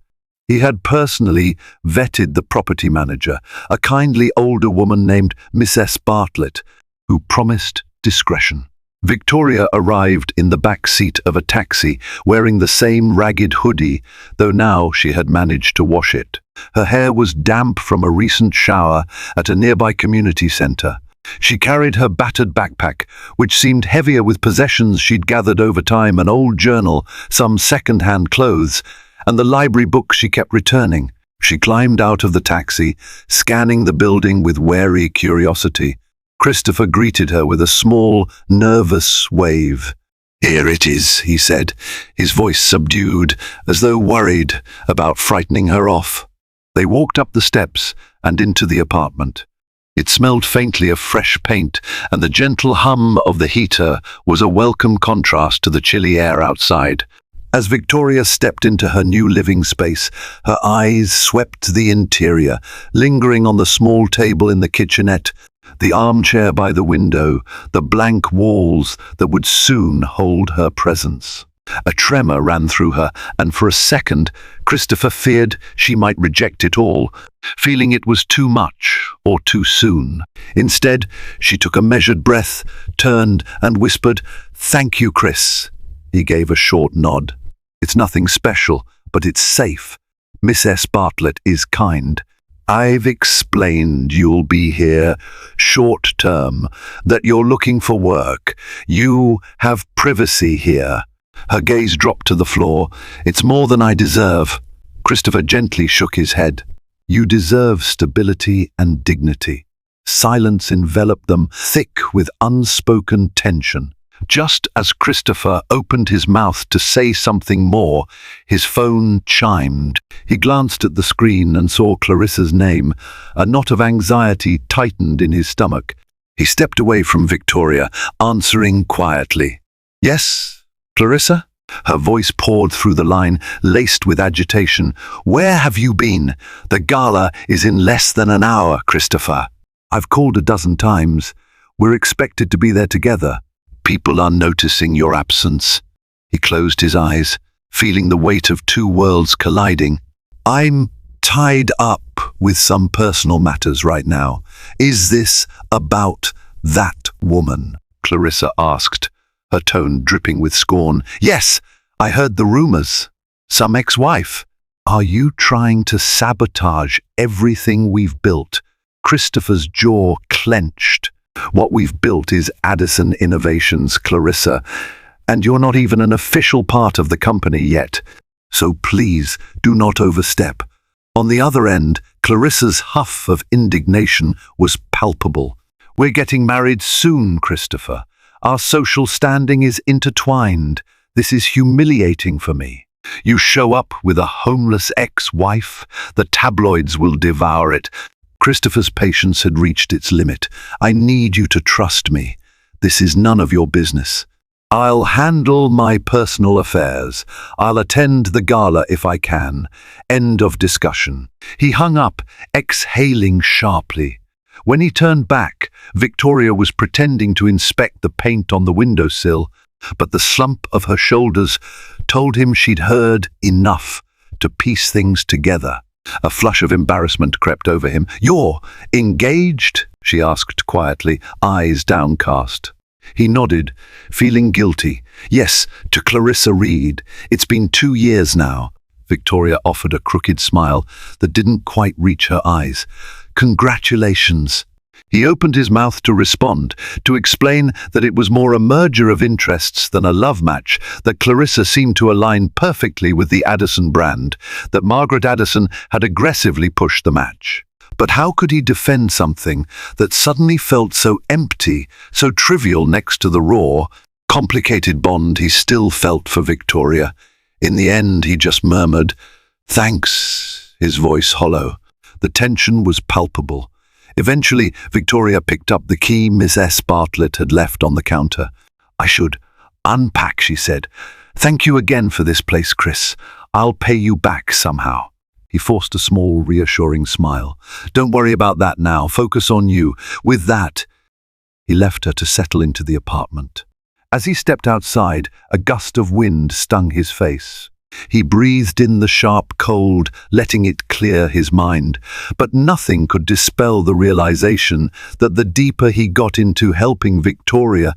He had personally vetted the property manager, a kindly older woman named Mrs. Bartlett, who promised discretion. Victoria arrived in the back seat of a taxi, wearing the same ragged hoodie, though now she had managed to wash it. Her hair was damp from a recent shower at a nearby community center. She carried her battered backpack, which seemed heavier with possessions she'd gathered over time: an old journal, some second-hand clothes, and the library books she kept returning. She climbed out of the taxi, scanning the building with wary curiosity. Christopher greeted her with a small, nervous wave. "Here it is," he said, his voice subdued, as though worried about frightening her off. They walked up the steps and into the apartment. It smelled faintly of fresh paint, and the gentle hum of the heater was a welcome contrast to the chilly air outside. As Victoria stepped into her new living space, her eyes swept the interior, lingering on the small table in the kitchenette, the armchair by the window, the blank walls that would soon hold her presence. A tremor ran through her, and for a second, Christopher feared she might reject it all, feeling it was too much or too soon. Instead, she took a measured breath, turned and whispered, "Thank you, Chris." He gave a short nod. "It's nothing special, but it's safe. Mrs. Bartlett is kind. I've explained you'll be here short term, that you're looking for work. You have privacy here." Her gaze dropped to the floor. "It's more than I deserve." Christopher gently shook his head. "You deserve stability and dignity." Silence enveloped them, thick with unspoken tension. Just as Christopher opened his mouth to say something more, his phone chimed. He glanced at the screen and saw Clarissa's name. A knot of anxiety tightened in his stomach. He stepped away from Victoria, answering quietly. "Yes, Clarissa?" Her voice poured through the line, laced with agitation. "Where have you been? The gala is in less than an hour, Christopher." "I've called a dozen times. We're expected to be there together." People are noticing your absence." He closed his eyes, feeling the weight of two worlds colliding. "I'm tied up with some personal matters right now. Is this about that woman?" Clarissa asked, her tone dripping with scorn. "Yes, I heard the rumors. Some ex-wife. Are you trying to sabotage everything we've built?" Christopher's jaw clenched. "What we've built is Addison Innovations, Clarissa, and you're not even an official part of the company yet. So please do not overstep." On the other end, Clarissa's huff of indignation was palpable. "We're getting married soon, Christopher. Our social standing is intertwined. This is humiliating for me. You show up with a homeless ex-wife, the tabloids will devour it." Christopher's patience had reached its limit. "I need you to trust me. This is none of your business. I'll handle my personal affairs. I'll attend the gala if I can. End of discussion." He hung up, exhaling sharply. When he turned back, Victoria was pretending to inspect the paint on the windowsill, but the slump of her shoulders told him she'd heard enough to piece things together. A flush of embarrassment crept over him. "You're engaged?" she asked quietly, eyes downcast. He nodded, feeling guilty. "Yes, to Clarissa Reed. It's been 2 years now." Victoria offered a crooked smile that didn't quite reach her eyes. "Congratulations." He opened his mouth to respond, to explain that it was more a merger of interests than a love match, that Clarissa seemed to align perfectly with the Addison brand, that Margaret Addison had aggressively pushed the match. But how could he defend something that suddenly felt so empty, so trivial next to the raw, complicated bond he still felt for Victoria? In the end, he just murmured, "Thanks," his voice hollow. The tension was palpable. Eventually, Victoria picked up the key Miss S. Bartlett had left on the counter. "I should unpack," she said. "Thank you again for this place, Chris. I'll pay you back somehow." He forced a small, reassuring smile. "Don't worry about that now. Focus on you." With that, he left her to settle into the apartment. As he stepped outside, a gust of wind stung his face. He breathed in the sharp cold, letting it clear his mind. But nothing could dispel the realization that the deeper he got into helping Victoria,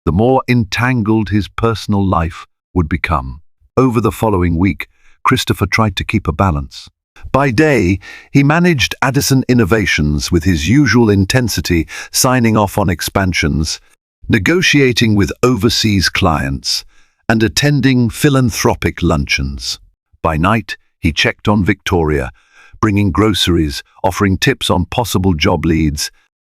the more entangled his personal life would become. Over the following week, Christopher tried to keep a balance. By day, he managed Addison Innovations with his usual intensity, signing off on expansions, negotiating with overseas clients, and attending philanthropic luncheons. By night, he checked on Victoria, bringing groceries, offering tips on possible job leads,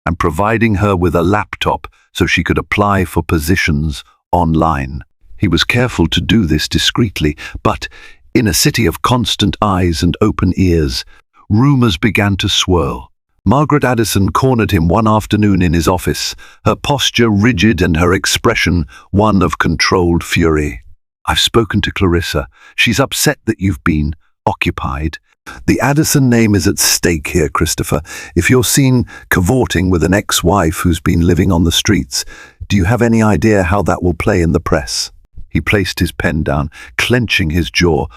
and providing her with a laptop so she could apply for positions online. He was careful to do this discreetly, but in a city of constant eyes and open ears, rumors began to swirl. Margaret Addison cornered him one afternoon in his office, her posture rigid and her expression one of controlled fury. "I've spoken to Clarissa. She's upset that you've been occupied. The Addison name is at stake here, Christopher. If you're seen cavorting with an ex-wife who's been living on the streets, do you have any idea how that will play in the press?" He placed his pen down, clenching his jaw.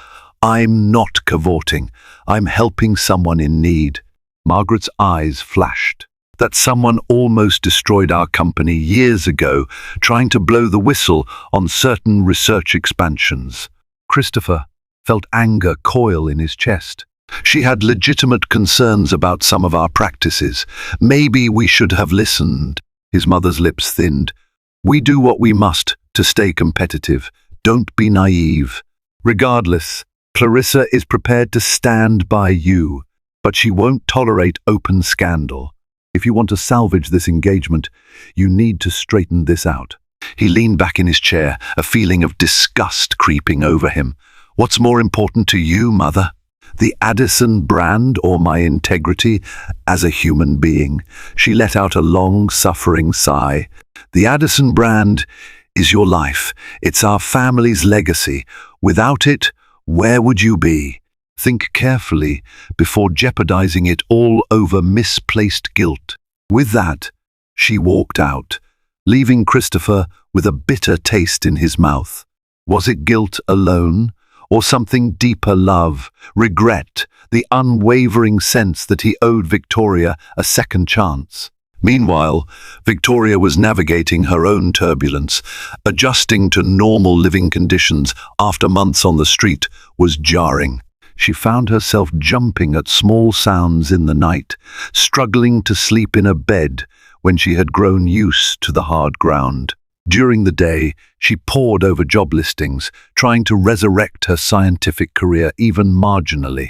"I'm not cavorting. I'm helping someone in need." Margaret's eyes flashed. "That someone almost destroyed our company years ago, trying to blow the whistle on certain research expansions." Christopher felt anger coil in his chest. "She had legitimate concerns about some of our practices. Maybe we should have listened." His mother's lips thinned. "We do what we must to stay competitive. Don't be naive. Regardless, Clarissa is prepared to stand by you, but she won't tolerate open scandal. If you want to salvage this engagement, you need to straighten this out." He leaned back in his chair, a feeling of disgust creeping over him. "What's more important to you, Mother? The Addison brand or my integrity as a human being?" She let out a long, suffering sigh. "The Addison brand is your life. It's our family's legacy. Without it, where would you be? Think carefully before jeopardizing it all over misplaced guilt." With that, she walked out, leaving Christopher with a bitter taste in his mouth. Was it guilt alone, or something deeper, love, regret, the unwavering sense that he owed Victoria a second chance? Meanwhile, Victoria was navigating her own turbulence. Adjusting to normal living conditions after months on the street was jarring. She found herself jumping at small sounds in the night, struggling to sleep in a bed when she had grown used to the hard ground. During the day, she pored over job listings, trying to resurrect her scientific career even marginally.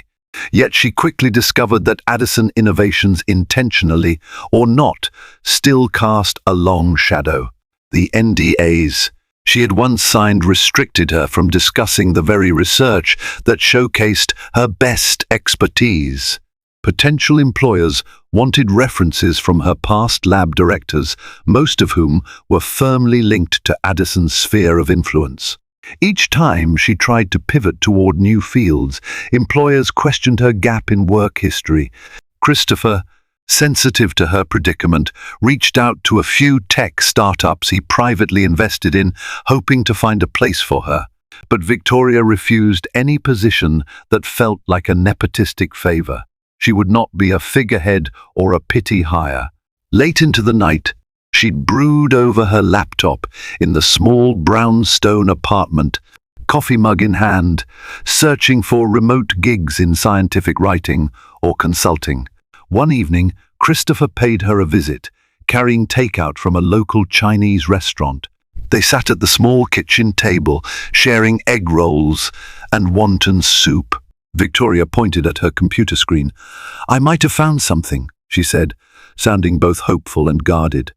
Yet she quickly discovered that Addison Innovations, intentionally or not, still cast a long shadow. The NDAs she had once signed restricted her from discussing the very research that showcased her best expertise. Potential employers wanted references from her past lab directors, most of whom were firmly linked to Addison's sphere of influence. Each time she tried to pivot toward new fields, employers questioned her gap in work history. Christopher, sensitive to her predicament, reached out to a few tech startups he privately invested in, hoping to find a place for her. But Victoria refused any position that felt like a nepotistic favor. She would not be a figurehead or a pity hire. Late into the night, she'd brood over her laptop in the small brownstone apartment, coffee mug in hand, searching for remote gigs in scientific writing or consulting. One evening, Christopher paid her a visit, carrying takeout from a local Chinese restaurant. They sat at the small kitchen table, sharing egg rolls and wonton soup. Victoria pointed at her computer screen. "I might have found something," she said, sounding both hopeful and guarded.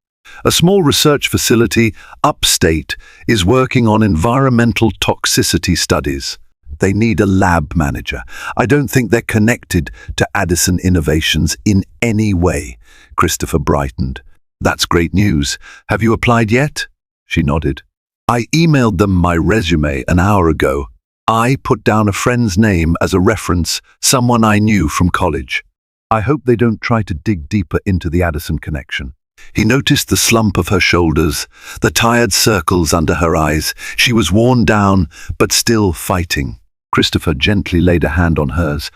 "A small research facility upstate is working on environmental toxicity studies. They need a lab manager. I don't think they're connected to Addison Innovations in any way." Christopher brightened. "That's great news. Have you applied yet?" She nodded. "I emailed them my resume an hour ago. I put down a friend's name as a reference, someone I knew from college. I hope they don't try to dig deeper into the Addison connection." He noticed the slump of her shoulders, the tired circles under her eyes. She was worn down, but still fighting. Christopher gently laid a hand on hers.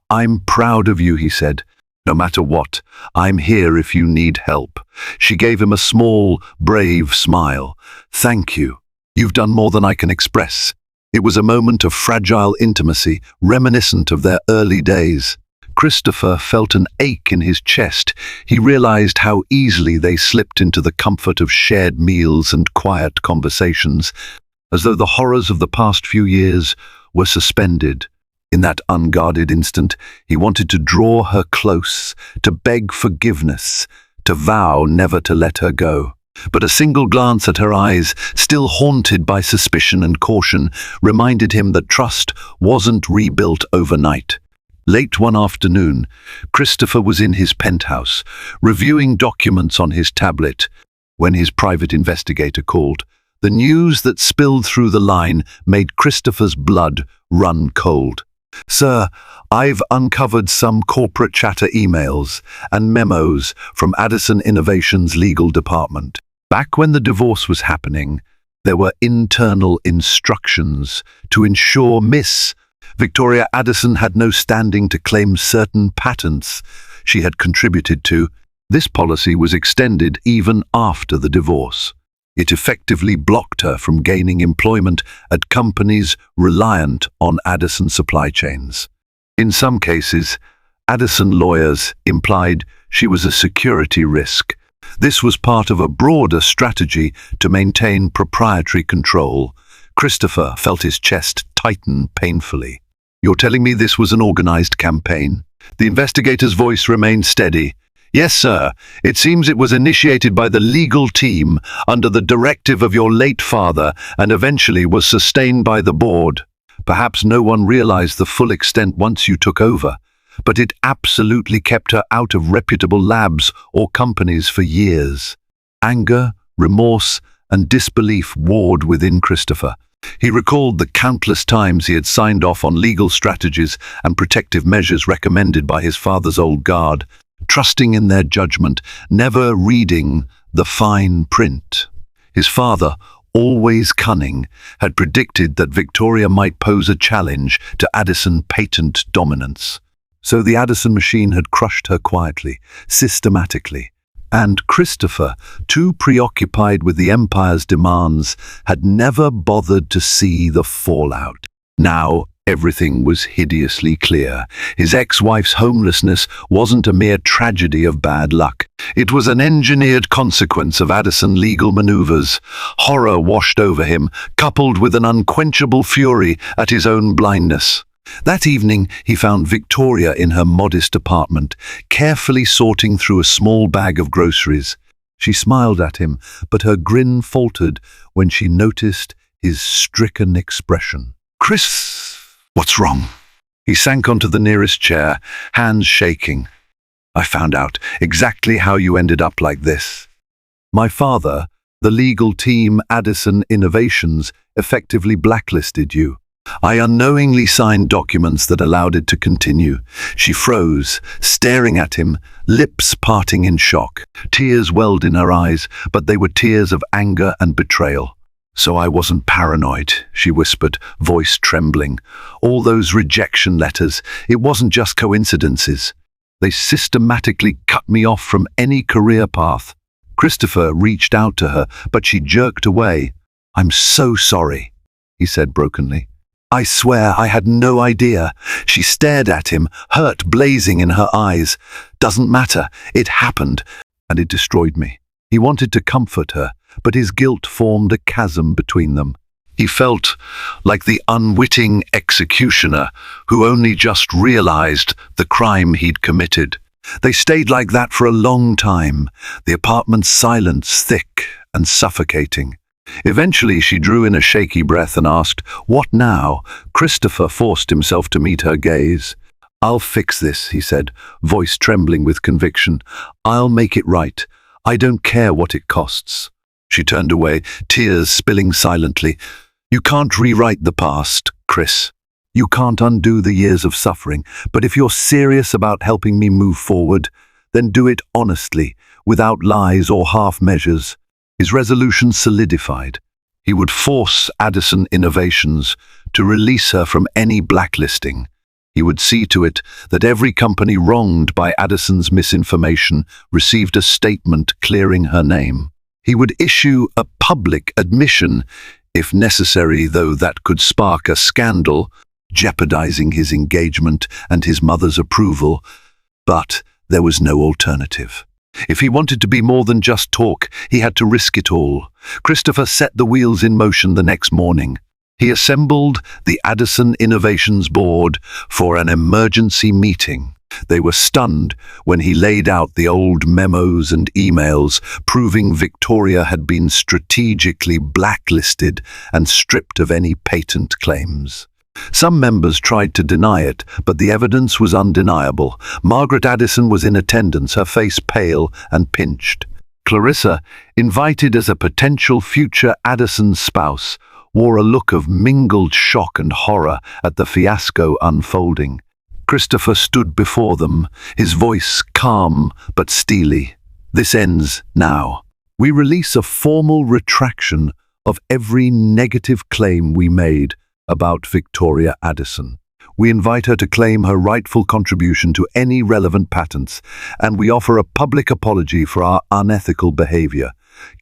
"I'm proud of you," he said. "No matter what, I'm here if you need help." She gave him a small, brave smile. "Thank you. You've done more than I can express." It was a moment of fragile intimacy, reminiscent of their early days. Christopher felt an ache in his chest. He realized how easily they slipped into the comfort of shared meals and quiet conversations, as though the horrors of the past few years were suspended. In that unguarded instant, he wanted to draw her close, to beg forgiveness, to vow never to let her go. But a single glance at her eyes, still haunted by suspicion and caution, reminded him that trust wasn't rebuilt overnight. Late one afternoon, Christopher was in his penthouse, reviewing documents on his tablet, when his private investigator called. The news that spilled through the line made Christopher's blood run cold. "Sir, I've uncovered some corporate chatter emails and memos from Addison Innovations' legal department. Back when the divorce was happening, there were internal instructions to ensure Miss Victoria Addison had no standing to claim certain patents she had contributed to. This policy was extended even after the divorce. It effectively blocked her from gaining employment at companies reliant on Addison supply chains. In some cases, Addison lawyers implied she was a security risk. This was part of a broader strategy to maintain proprietary control. Christopher felt his chest tighten painfully. "You're telling me this was an organized campaign?" The investigator's voice remained steady. "Yes, sir. It seems it was initiated by the legal team under the directive of your late father and eventually was sustained by the board. Perhaps no one realized the full extent once you took over, but it absolutely kept her out of reputable labs or companies for years." Anger, remorse, and disbelief warred within Christopher. He recalled the countless times he had signed off on legal strategies and protective measures recommended by his father's old guard, trusting in their judgment, never reading the fine print. His father, always cunning, had predicted that Victoria might pose a challenge to Addison patent dominance. So the Addison machine had crushed her quietly, systematically. And Christopher, too preoccupied with the Empire's demands, had never bothered to see the fallout. Now, everything was hideously clear. His ex-wife's homelessness wasn't a mere tragedy of bad luck. It was an engineered consequence of Addison legal maneuvers. Horror washed over him, coupled with an unquenchable fury at his own blindness. That evening, he found Victoria in her modest apartment, carefully sorting through a small bag of groceries. She smiled at him, but her grin faltered when she noticed his stricken expression. "Chris, what's wrong?" He sank onto the nearest chair, hands shaking. "I found out exactly how you ended up like this. My father, the legal team Addison Innovations, effectively blacklisted you. I unknowingly signed documents that allowed it to continue." She froze, staring at him, lips parting in shock. Tears welled in her eyes, but they were tears of anger and betrayal. "So I wasn't paranoid," she whispered, voice trembling. "All those rejection letters, it wasn't just coincidences. They systematically cut me off from any career path." Christopher reached out to her, but she jerked away. "I'm so sorry," he said brokenly. "I swear I had no idea." She stared at him, hurt blazing in her eyes. "Doesn't matter. It happened, and it destroyed me." He wanted to comfort her, but his guilt formed a chasm between them. He felt like the unwitting executioner who only just realized the crime he'd committed. They stayed like that for a long time, the apartment's silence thick and suffocating. Eventually, she drew in a shaky breath and asked, "What now?" Christopher forced himself to meet her gaze. "I'll fix this," he said, voice trembling with conviction. "I'll make it right. I don't care what it costs." She turned away, tears spilling silently. "You can't rewrite the past, Chris. You can't undo the years of suffering. But if you're serious about helping me move forward, then do it honestly, without lies or half measures." His resolution solidified. He would force Addison Innovations to release her from any blacklisting. He would see to it that every company wronged by Addison's misinformation received a statement clearing her name. He would issue a public admission, if necessary, though that could spark a scandal, jeopardizing his engagement and his mother's approval. But there was no alternative. If he wanted to be more than just talk, he had to risk it all. Christopher set the wheels in motion the next morning. He assembled the Addison Innovations board for an emergency meeting. They were stunned when he laid out the old memos and emails, proving Victoria had been strategically blacklisted and stripped of any patent claims. Some members tried to deny it, but the evidence was undeniable. Margaret Addison was in attendance, her face pale and pinched. Clarissa, invited as a potential future Addison spouse, wore a look of mingled shock and horror at the fiasco unfolding. Christopher stood before them, his voice calm but steely. "This ends now. We release a formal retraction of every negative claim we made about Victoria Addison. We invite her to claim her rightful contribution to any relevant patents, and we offer a public apology for our unethical behavior."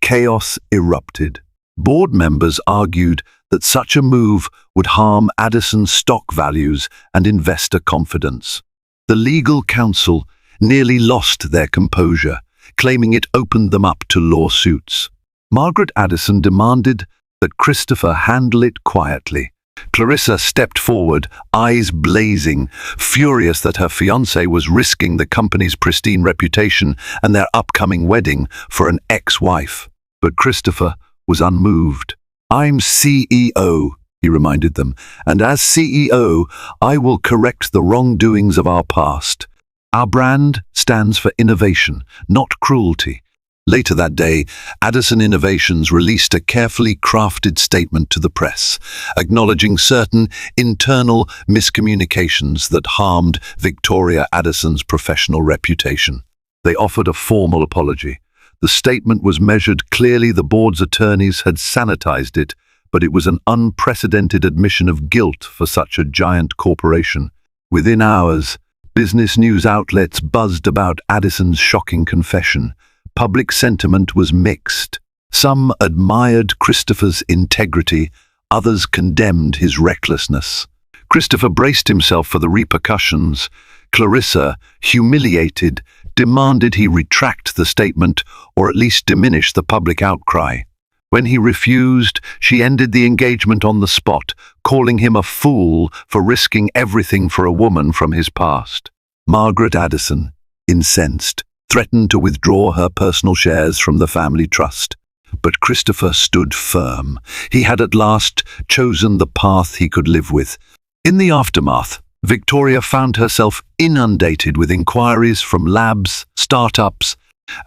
Chaos erupted. Board members argued that such a move would harm Addison's stock values and investor confidence. The legal counsel nearly lost their composure, claiming it opened them up to lawsuits. Margaret Addison demanded that Christopher handle it quietly. Clarissa stepped forward, eyes blazing, furious that her fiancé was risking the company's pristine reputation and their upcoming wedding for an ex-wife. But Christopher was unmoved. "I'm CEO," he reminded them, "and as CEO, I will correct the wrongdoings of our past. Our brand stands for innovation, not cruelty." Later that day, Addison Innovations released a carefully crafted statement to the press, acknowledging certain internal miscommunications that harmed Victoria Addison's professional reputation. They offered a formal apology. The statement was measured clearly. The board's attorneys had sanitized it, but it was an unprecedented admission of guilt for such a giant corporation. Within hours, business news outlets buzzed about Addison's shocking confession. Public sentiment was mixed. Some admired Christopher's integrity, others condemned his recklessness. Christopher braced himself for the repercussions. Clarissa, humiliated, demanded he retract the statement or at least diminish the public outcry. When he refused, she ended the engagement on the spot, calling him a fool for risking everything for a woman from his past. Margaret Addison, incensed, threatened to withdraw her personal shares from the family trust. But Christopher stood firm. He had at last chosen the path he could live with. In the aftermath, Victoria found herself inundated with inquiries from labs, startups,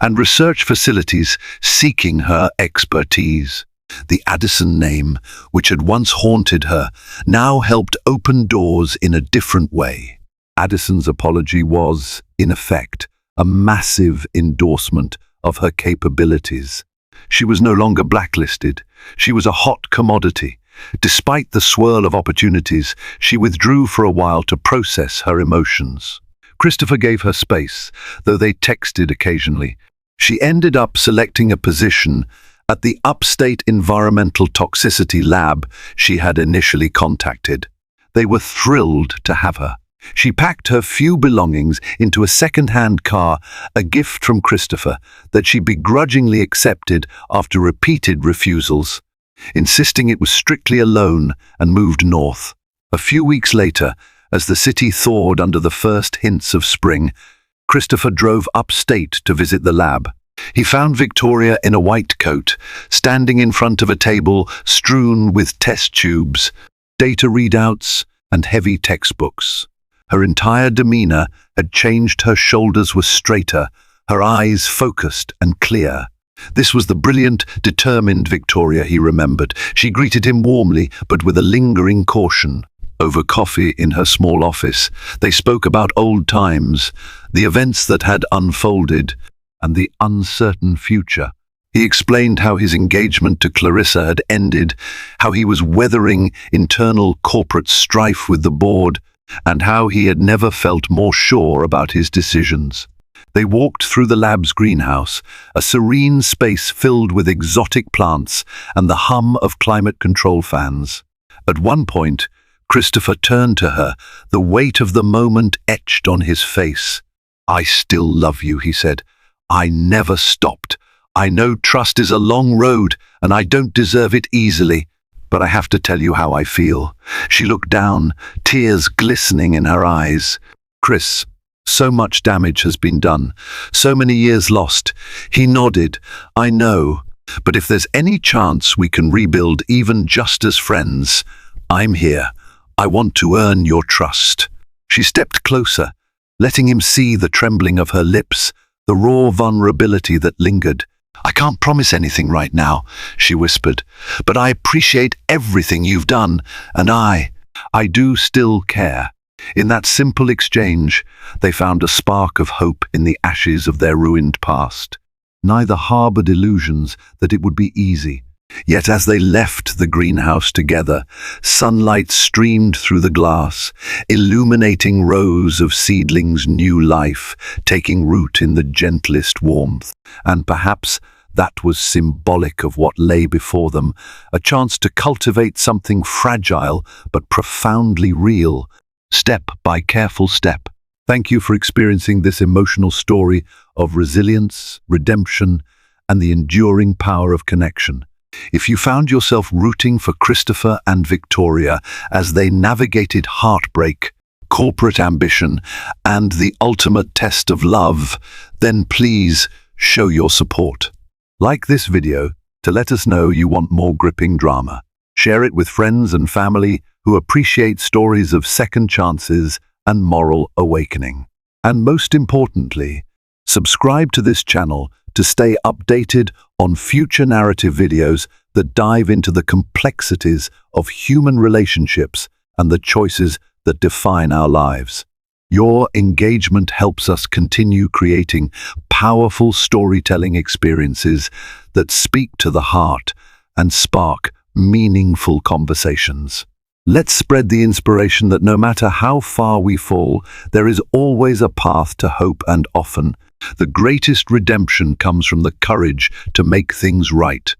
and research facilities seeking her expertise. The Addison name, which had once haunted her, now helped open doors in a different way. Addison's apology was, in effect, a massive endorsement of her capabilities. She was no longer blacklisted. She was a hot commodity. Despite the swirl of opportunities, she withdrew for a while to process her emotions. Christopher gave her space, though they texted occasionally. She ended up selecting a position at the upstate environmental toxicity lab she had initially contacted. They were thrilled to have her. She packed her few belongings into a second-hand car, a gift from Christopher that she begrudgingly accepted after repeated refusals, insisting it was strictly a loan, and moved north. A few weeks later, as the city thawed under the first hints of spring, Christopher drove upstate to visit the lab. He found Victoria in a white coat, standing in front of a table strewn with test tubes, data readouts, and heavy textbooks. Her entire demeanor had changed. Her shoulders were straighter, her eyes focused and clear. This was the brilliant, determined Victoria he remembered. She greeted him warmly, but with a lingering caution. Over coffee in her small office, they spoke about old times, the events that had unfolded, and the uncertain future. He explained how his engagement to Clarissa had ended, how he was weathering internal corporate strife with the board, and how he had never felt more sure about his decisions. They walked through the lab's greenhouse, a serene space filled with exotic plants and the hum of climate control fans. At one point, Christopher turned to her, the weight of the moment etched on his face. "I still love you," he said. "I never stopped. I know trust is a long road, and I don't deserve it easily. But I have to tell you how I feel." She looked down, tears glistening in her eyes. "Chris, so much damage has been done, so many years lost." He nodded. "I know, but if there's any chance we can rebuild even just as friends, I'm here. I want to earn your trust." She stepped closer, letting him see the trembling of her lips, the raw vulnerability that lingered. "I can't promise anything right now," she whispered, "but I appreciate everything you've done, and I do still care." In that simple exchange, they found a spark of hope in the ashes of their ruined past. Neither harbored illusions that it would be easy. Yet as they left the greenhouse together, sunlight streamed through the glass, illuminating rows of seedlings' new life, taking root in the gentlest warmth. And perhaps that was symbolic of what lay before them, a chance to cultivate something fragile but profoundly real, step by careful step. Thank you for experiencing this emotional story of resilience, redemption, and the enduring power of connection. If you found yourself rooting for Christopher and Victoria as they navigated heartbreak, corporate ambition, and the ultimate test of love, then please show your support. Like this video to let us know you want more gripping drama. Share it with friends and family who appreciate stories of second chances and moral awakening. And most importantly, subscribe to this channel to stay updated on future narrative videos that dive into the complexities of human relationships and the choices that define our lives. Your engagement helps us continue creating powerful storytelling experiences that speak to the heart and spark meaningful conversations. Let's spread the inspiration that no matter how far we fall, there is always a path to hope, and often the greatest redemption comes from the courage to make things right.